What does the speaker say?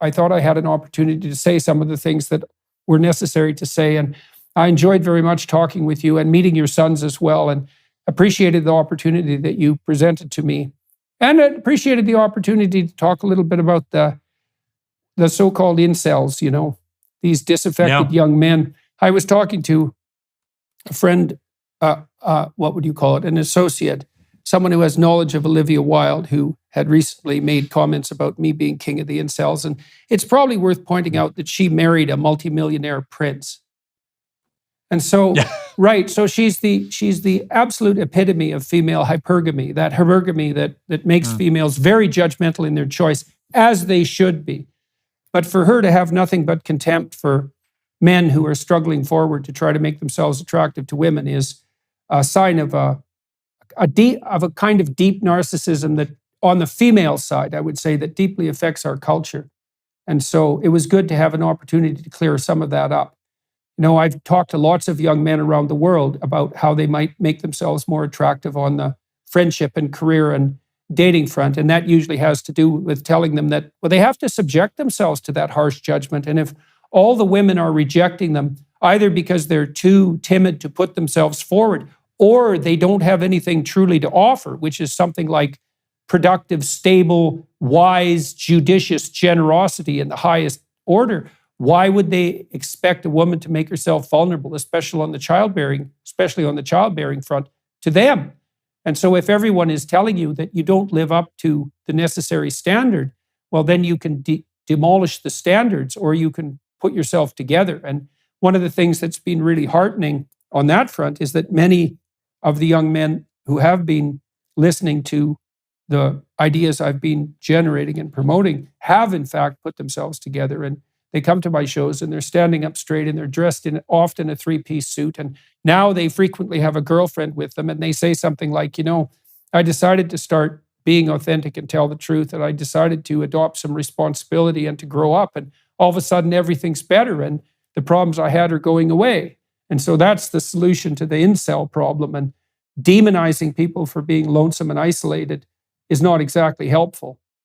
I thought I had an opportunity to say some of the things that were necessary to say. And I enjoyed very much talking with you and meeting your sons as well, and appreciated the opportunity that you presented to me. And I appreciated the opportunity to talk a little bit about the so-called incels, these disaffected young men. I was talking to a friend, what would you call it, an associate, someone who has knowledge of Olivia Wilde, who had recently made comments about me being king of the incels. And it's probably worth pointing out that she married a multimillionaire prince. And so, right, so she's the absolute epitome of female hypergamy, that hypergamy that makes females very judgmental in their choice, as they should be. But for her to have nothing but contempt for men who are struggling forward to try to make themselves attractive to women is a sign of a kind of deep narcissism that, on the female side, I would say, that deeply affects our culture. And so it was good to have an opportunity to clear some of that up. I've talked to lots of young men around the world about how they might make themselves more attractive on the friendship and career and dating front. And that usually has to do with telling them that, well, they have to subject themselves to that harsh judgment. And if all the women are rejecting them, either because they're too timid to put themselves forward, or they don't have anything truly to offer, which is something like productive, stable, wise, judicious generosity in the highest order, why would they expect a woman to make herself vulnerable, especially on the childbearing front, to them? And so if everyone is telling you that you don't live up to the necessary standard, well, then you can demolish the standards, or you can put yourself together. And one of the things that's been really heartening on that front is that many of the young men who have been listening to the ideas I've been generating and promoting have, in fact, put themselves together. And they come to my shows and they're standing up straight and they're dressed in often a three-piece suit. And now they frequently have a girlfriend with them. And they say something like, I decided to start being authentic and tell the truth. And I decided to adopt some responsibility and to grow up. And all of a sudden, everything's better. And the problems I had are going away. And so that's the solution to the incel problem. And demonizing people for being lonesome and isolated is not exactly helpful.